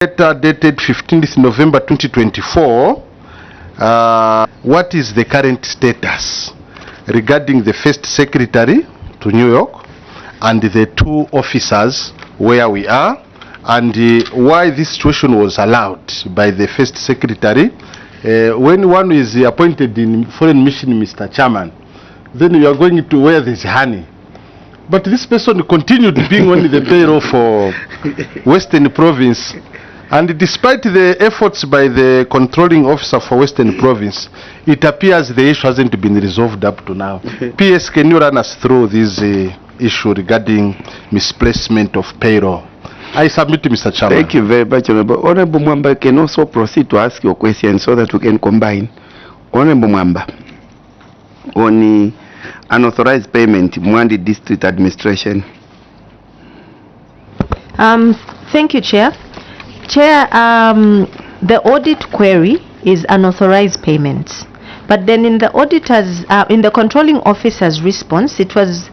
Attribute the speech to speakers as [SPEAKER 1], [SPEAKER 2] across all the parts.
[SPEAKER 1] Letter dated 15th November 2024, what is the current status regarding the first secretary to New York and the two officers where we are, and why this situation was allowed by the first secretary? When one is appointed in foreign mission, Mr. Chairman, then you are going to where there's honey. But this person continued being on the payroll for Western Province. And despite the efforts by the controlling officer for Western Province, it appears the issue hasn't been resolved up to now. PS, can you run us through this issue regarding misplacement of payroll? I submit to Mr. Chairman.
[SPEAKER 2] Thank you very much, Honorable. Honorable Mwamba can also proceed to ask your question so that we can combine. Honorable Mwamba, on unauthorized payment, Mwandi District Administration.
[SPEAKER 3] Thank you, Chair. Chair, the audit query is unauthorized payments, but then in the auditor's, in the controlling officer's response, it was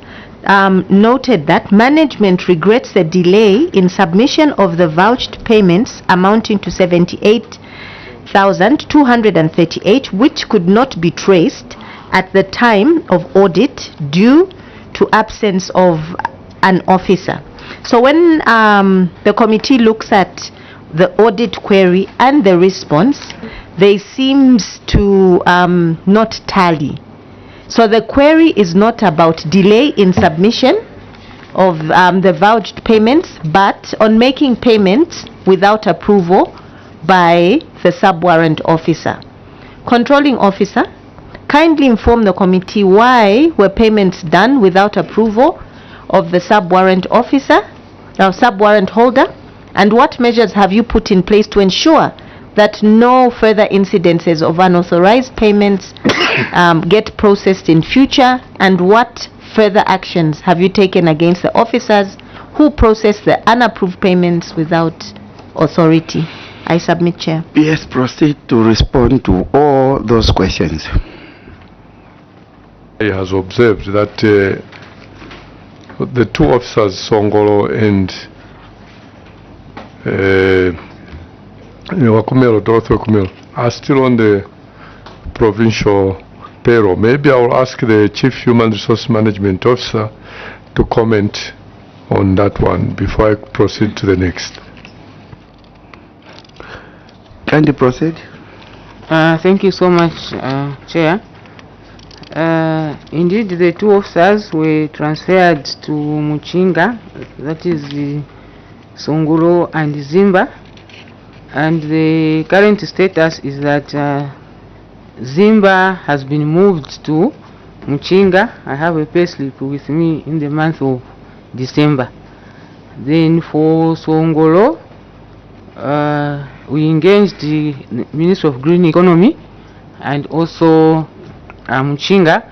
[SPEAKER 3] noted that management regrets the delay in submission of the vouched payments amounting to 78,238, which could not be traced at the time of audit due to absence of an officer. So when the committee looks at the audit query and the response, they seems to not tally. So the query is not about delay in submission of the vouched payments, but on making payments without approval by the sub-warrant officer. Controlling officer, kindly inform the committee why were payments done without approval of the sub-warrant officer, or sub-warrant holder, and what measures have you put in place to ensure that no further incidences of unauthorized payments get processed in future, and what further actions have you taken against the officers who process the unapproved payments without authority? I submit, Chair.
[SPEAKER 2] Yes, proceed to respond to all those questions.
[SPEAKER 4] He has observed that the two officers, Songolo and Wakumelo, Dorothy Wakumelo, are still on the provincial payroll. Maybe I will ask the Chief Human Resource Management Officer to comment on that one before I proceed to the next.
[SPEAKER 2] Can you proceed?
[SPEAKER 5] Thank you so much, Chair. Indeed, the two officers were transferred to Muchinga, that is the Songolo and Zimba, and the current status is that Zimba has been moved to Muchinga. I have a payslip with me in the month of December. Then for Songolo, we engaged the Minister of Green Economy and also Muchinga,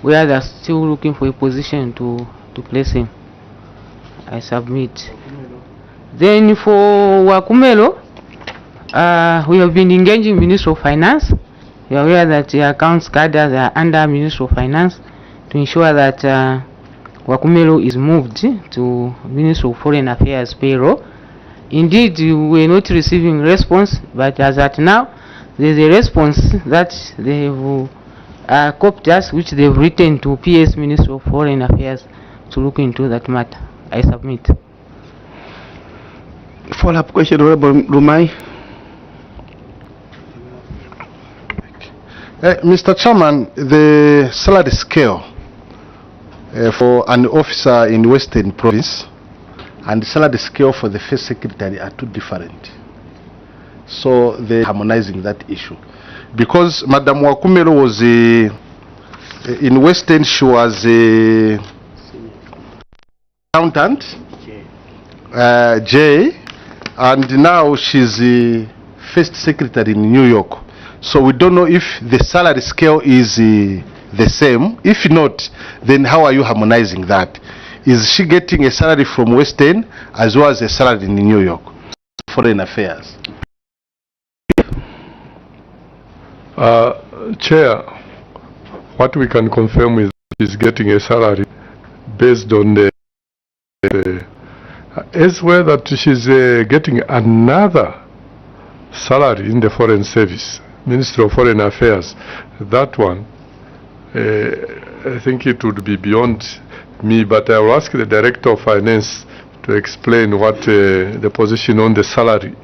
[SPEAKER 5] where they are still looking for a position to place him. I submit. Then for Wakumelo, we have been engaging Minister of Finance. We are aware that the accounts cadres are under Minister of Finance to ensure that Wakumelo is moved to Minister of Foreign Affairs payroll. Indeed, we are not receiving response, but as at now, there is a response that they have copied us, which they have written to PS Minister of Foreign Affairs to look into that matter. I submit.
[SPEAKER 2] Follow-up question, Honorable Rumai.
[SPEAKER 1] Mr. Chairman, the salary scale for an officer in Western Province and the salary scale for the first secretary are two different. So they're harmonizing that issue. Because Madam Wakumelo was in Western, she was a accountant, J, and now she's the first secretary in New York. So we don't know if the salary scale is the same. If not, then how are you harmonizing that? Is she getting a salary from Western as well as a salary in New York? Foreign Affairs.
[SPEAKER 4] Chair, what we can confirm is getting a salary based on the elsewhere that she's getting another salary in the Foreign Service, Ministry of Foreign Affairs. That one, I think it would be beyond me, but I will ask the Director of Finance to explain what the position on the salary,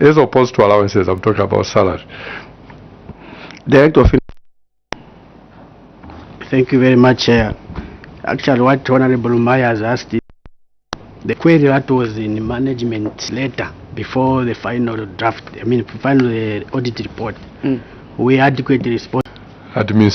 [SPEAKER 4] as opposed to allowances. I'm talking about salary.
[SPEAKER 2] Director of
[SPEAKER 6] Thank you very much, Chair. Actually, what Honorable Maya has asked is the query that was in management letter before the final draft, final audit report. We adequately responded.